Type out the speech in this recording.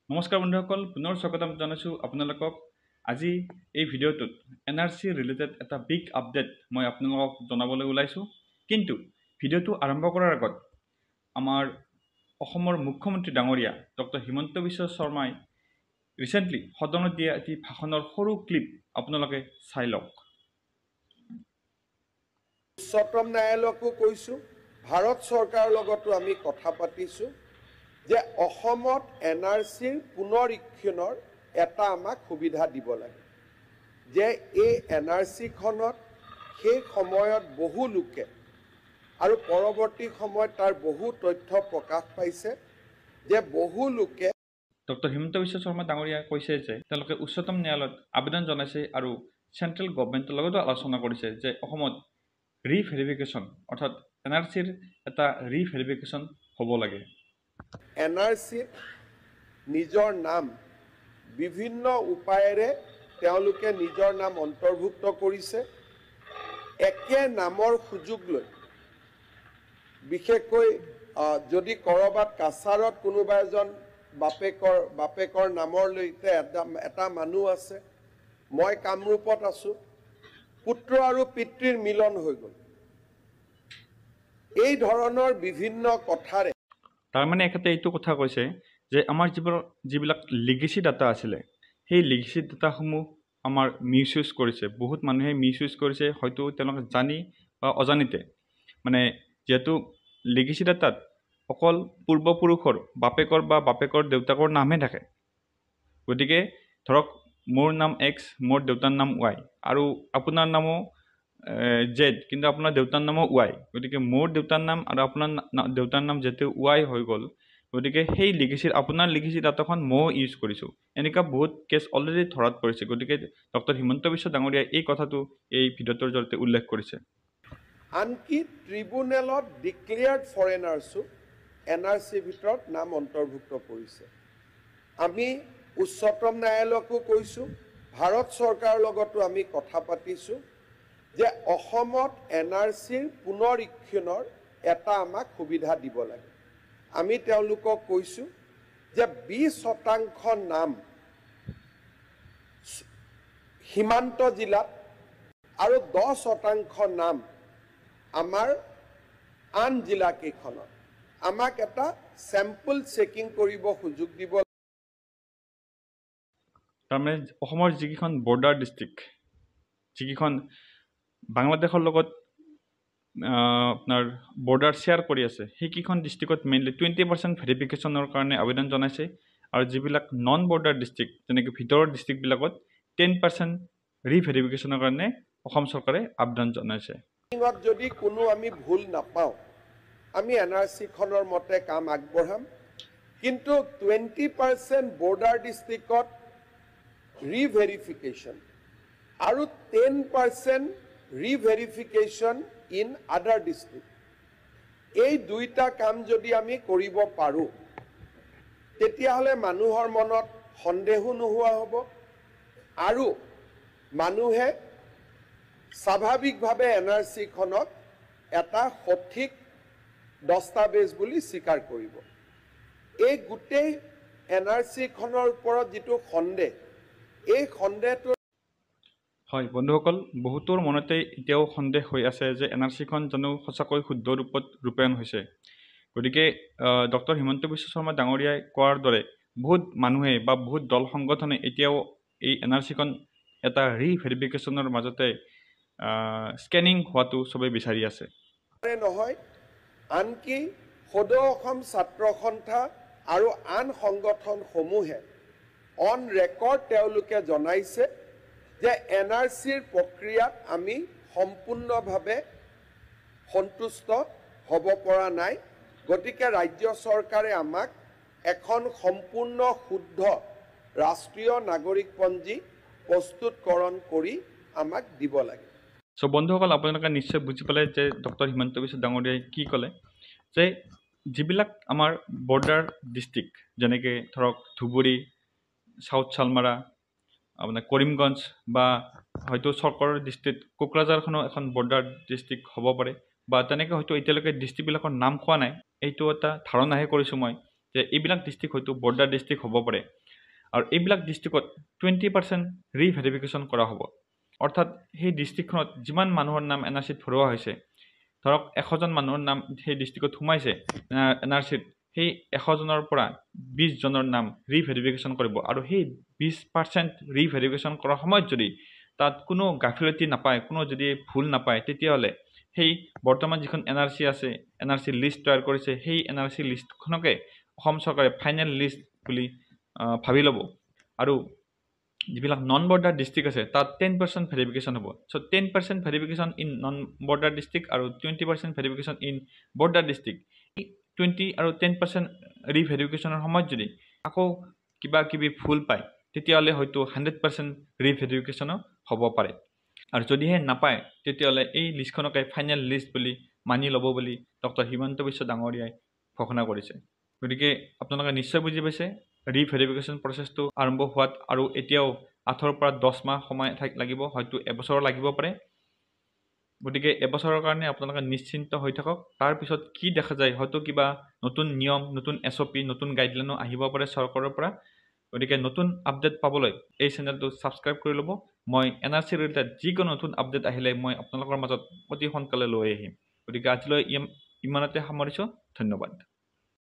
নমস্কাৰ বন্ধুসকল, পুনৰ স্বাগতম জনাইছোঁ আপোনালোকক। আজি এই ভিডিঅ'টোত এনআৰচি ৰিলেটেড এটা বিগ আপডেট মই আপোনালোকক জনাবলৈ ওলাইছোঁ। কিন্তু ভিডিঅ'টো আৰম্ভ কৰাৰ আগত আমাৰ অসমৰ মুখ্যমন্ত্ৰী ডাঙৰীয়া ডক্টৰ হিমন্ত বিশ্ব শৰ্মাই ৰিচেণ্টলি সদনত দিয়া এটি ভাষণৰ সৰু ক্লিপ আপোনালোকে চাই লওক। উচ্চতম ন্যায়ালয়কো কৈছোঁ, ভাৰত চৰকাৰৰ লগতো আমি কথা পাতিছোঁ যে অসমত এনআৰচিৰ পুনৰীক্ষণৰ এটা আমাক সুবিধা দিব লাগে। যে এই এনআৰচিখনত সেই সময়ত বহু লোকে আৰু পৰৱৰ্তী সময়ত তাৰ বহু তথ্য প্ৰকাশ পাইছে যে বহু লোকে ডক্টৰ হিমন্ত বিশ্ব শৰ্মা ডাঙৰীয়াই কৈছে যে তেওঁলোকে উচ্চতম ন্যায়ালয়ত আবেদন জনাইছে আৰু চেণ্ট্ৰেল গভৰ্ণমেণ্টৰ লগতো আলোচনা কৰিছে যে অসমত ৰিভেৰিফিকেশ্যন অৰ্থাৎ এনআৰচিৰ এটা ৰিভেৰিফিকেশ্যন হ'ব লাগে। এনআৰচিত নিজৰ নাম বিভিন্ন উপায়েৰে তেওঁলোকে নিজৰ নাম অন্তৰ্ভুক্ত কৰিছে। একে নামৰ সুযোগ লৈ বিশেষকৈ যদি ক'ৰবাত কাছাৰত কোনোবা এজন বাপেকৰ নামৰ লৈতে এটা মানুহ আছে, মই কামৰূপত আছোঁ, পুত্ৰ আৰু পিতৃৰ মিলন হৈ গ'ল। এই ধৰণৰ বিভিন্ন কথাৰে তাৰমানে এখেতে এইটো কথা কৈছে যে আমাৰ যিবিলাক লিগেচি ডাটা আছিলে সেই লিগেচি ডাটাসমূহ আমাৰ মিছ ইউজ কৰিছে, বহুত মানুহে মিছ ইউজ কৰিছে, হয়তো তেওঁলোকে জানি বা অজানিতে। মানে যিহেতু লিগেচি ডাটাত অকল পূৰ্বপুৰুষৰ বাপেকৰ দেউতাকৰ নামহে থাকে, গতিকে ধৰক মোৰ নাম এক্স, মোৰ দেউতাৰ নাম ৱাই, আৰু আপোনাৰ নামো জেড, কিন্তু আপোনাৰ দেউতাৰ নামো ৱাই। গতিকে মোৰ দেউতাৰ নাম আৰু আপোনাৰ দেউতাৰ নাম যেতিয়া ৱাই হৈ গ'ল, গতিকে সেই আপোনাৰ লিগেচি ডাটাখন ময়ো ইউজ কৰিছোঁ। এনেকুৱা বহুত কেছ অলৰেডি ধৰাত পৰিছে। গতিকে ডক্টৰ হিমন্ত বিশ্ব ডাঙৰীয়াই এই কথাটো এই ভিডিঅ'টোৰ জৰিয়তে উল্লেখ কৰিছে। আনকি ট্ৰিব্যুনেলত ডিক্লেয়াৰ্ড ফৰেনাৰ্ছো এনআৰচিৰ ভিতৰত নাম অন্তৰ্ভুক্ত কৰিছে। আমি উচ্চতম ন্যায়ালয়কো কৈছোঁ, ভাৰত চৰকাৰৰ লগতো আমি কথা পাতিছোঁ যে অসমত এনআৰচিৰ পুনৰীক্ষণৰ এটা আমাক সুবিধা দিব লাগে। আমি তেওঁলোকক কৈছোঁ যে 20% নাম সীমান্ত জিলাত আৰু 10% নাম আমাৰ আন জিলাকেইখনত আমাক এটা চেম্পল চেকিং কৰিব সুযোগ দিব। তাৰমানে অসমৰ যিকেইখন বৰ্ডাৰ ডিষ্ট্ৰিক্ট, যিকেইখন বাংলাদেশৰ লগত আপোনাৰ বৰ্ডাৰ শ্বেয়াৰ কৰি আছে, সেইকেইখন ডিষ্ট্ৰিক্টত মেইনলি 20% ভেৰিফিকেশ্যনৰ কাৰণে আবেদন জনাইছে, আৰু যিবিলাক নন বৰ্ডাৰ ডিষ্ট্ৰিক্ট যেনেকৈ ভিতৰৰ ডিষ্ট্ৰিক্টবিলাকত 10% ৰিভেৰিফিকেশ্যনৰ কাৰণে অসম চৰকাৰে আবেদন জনাইছে। যদি কোনো আমি ভুল নাপাওঁ, আমি এনআৰচিখনৰ মতে কাম আগবঢ়াম। কিন্তু 20% বৰ্ডাৰ ডিষ্ট্ৰিক্টত ৰিভেৰিফিকেশ্যন আৰু 10% ৰিভেৰিফিকেশ্যন ইন আদাৰ ডিষ্ট্ৰিক্ট, এই দুইটা কাম যদি আমি কৰিব পাৰোঁ, তেতিয়াহ'লে মানুহৰ মনত সন্দেহো নোহোৱা হ'ব আৰু মানুহে স্বাভাৱিকভাৱে এনআৰচিখনক এটা সঠিক দস্তাবেজ বুলি স্বীকাৰ কৰিব। এই গোটেই এনআৰচিখনৰ ওপৰত যিটো সন্দেহ, এই সন্দেহটো হয় বন্ধুসকল, বহুতৰ মনতে এতিয়াও সন্দেহ হৈ আছে যে এনআৰচিখন জানো সঁচাকৈ শুদ্ধ ৰূপত ৰূপায়ণ হৈছে। গতিকে ডক্টৰ হিমন্ত বিশ্ব শৰ্মা ডাঙৰীয়াই কোৱাৰ দৰে বহুত মানুহে বা বহুত দল সংগঠনে এতিয়াও এই এনআৰচিখন এটা ৰিভেৰিফিকেশ্যনৰ মাজতে স্কেনিং হোৱাটো চবেই বিচাৰি আছে। নহয়, আনকি সদৌ অসম ছাত্ৰ সন্থা আৰু আন সংগঠনসমূহে অন ৰেকৰ্ড তেওঁলোকে জনাইছে যে এনআৰচিৰ প্ৰক্ৰিয়াত আমি সম্পূৰ্ণভাৱে সন্তুষ্ট হ'ব পৰা নাই। গতিকে ৰাজ্য চৰকাৰে আমাক এখন সম্পূৰ্ণ শুদ্ধ ৰাষ্ট্ৰীয় নাগৰিকপঞ্জী প্ৰস্তুতকৰণ কৰি আমাক দিব লাগে। চ' বন্ধুসকল, আপোনালোকে নিশ্চয় বুজি পালে যে ডক্টৰ হিমন্ত বিশ্ব ডাঙৰীয়াই কি ক'লে, যে যিবিলাক আমাৰ বৰ্ডাৰ ডিষ্ট্ৰিক্ট যেনেকৈ ধৰক ধুবুৰী, চাউথ চালমাৰা, আপোনাৰ কৰিমগঞ্জ, বা হয়তো চৰকাৰৰ ডিষ্ট্ৰিক্ট কোকৰাঝাৰখনো এখন বৰ্ডাৰ ডিষ্ট্ৰিক্ট হ'ব পাৰে, বা তেনেকৈ হয়তো এতিয়ালৈকে ডিষ্ট্ৰিক্টবিলাকৰ নাম কোৱা নাই। এইটো এটা ধাৰণাহে কৰিছোঁ মই যে এইবিলাক ডিষ্ট্ৰিক্ট হয়তো বৰ্ডাৰ ডিষ্ট্ৰিক্ট হ'ব পাৰে আৰু এইবিলাক ডিষ্ট্ৰিক্টত 20% ৰিভেৰিফিকেশ্যন কৰা হ'ব অৰ্থাৎ সেই ডিষ্ট্ৰিক্টখনত যিমান মানুহৰ নাম NRCত ভৰোৱা হৈছে ধৰক 100জন মানুহৰ নাম সেই ডিষ্ট্ৰিক্টত সোমাইছে NRCত সেই 100জনৰ পৰা 20জনৰ নাম ৰিভেৰিফিকেশ্যন কৰিব আৰু সেই 20% ৰিভেৰিফিকেশ্যন কৰাৰ সময়ত যদি তাত কোনো গাফিলতি নাপায় কোনো যদি ভুল নাপায় তেতিয়াহ'লে সেই বৰ্তমান যিখন NRC আছে NRC লিষ্ট তৈয়াৰ কৰিছে সেই NRC লিষ্টখনকে অসম চৰকাৰে ফাইনেল লিষ্ট বুলি ভাবি ল'ব আৰু যিবিলাক নন বৰ্ডাৰ ডিষ্ট্ৰিক্ট আছে তাত 10% ভেৰিফিকেশ্যন হ'ব চ' 10% verification in non border district আৰু 20% ভেৰিফিকেশ্যন ইন বৰ্ডাৰ ডিষ্ট্ৰিক্ট 20 আৰু 10% ৰিভেৰিফিকেশ্যনৰ সময়ত যদি আকৌ কিবা ভুল পায় তেতিয়াহ'লে হয়তো 100% ৰিভেৰিফিকেশ্যনো হ'ব পাৰে আৰু যদিহে নাপায় তেতিয়াহ'লে এই লিষ্টখনকে ফাইনেল লিষ্ট বুলি মানি ল'ব বুলি ডক্টৰ হিমন্ত বিশ্ব ডাঙৰীয়াই ঘোষণা কৰিছে গতিকে আপোনালোকে নিশ্চয় বুজি পাইছে ৰিভেৰিফিকেশ্যন প্ৰচেছটো আৰম্ভ হোৱাত আৰু এতিয়াও 8 পৰা 10 মাহ সময় লাগিব হয়তো এবছৰ লাগিব পাৰে গতিকে এবছৰৰ কাৰণে আপোনালোকে নিশ্চিন্ত হৈ থাকক তাৰপিছত কি দেখা যায় হয়তো কিবা নতুন নিয়ম নতুন SOP নতুন গাইডলাইনো আহিব পাৰে চৰকাৰৰ পৰা গতিকে নতুন আপডেট পাবলৈ এই চেনেলটো ছাবস্ক্ৰাইব কৰি ল'ব মই NRC ৰিলেটেড যিকোনো নতুন আপডেট আহিলে মই আপোনালোকৰ মাজত অতি সোনকালে লৈ আহিম গতিকে আজিলৈ ইমানতে সামৰিছোঁ ধন্যবাদ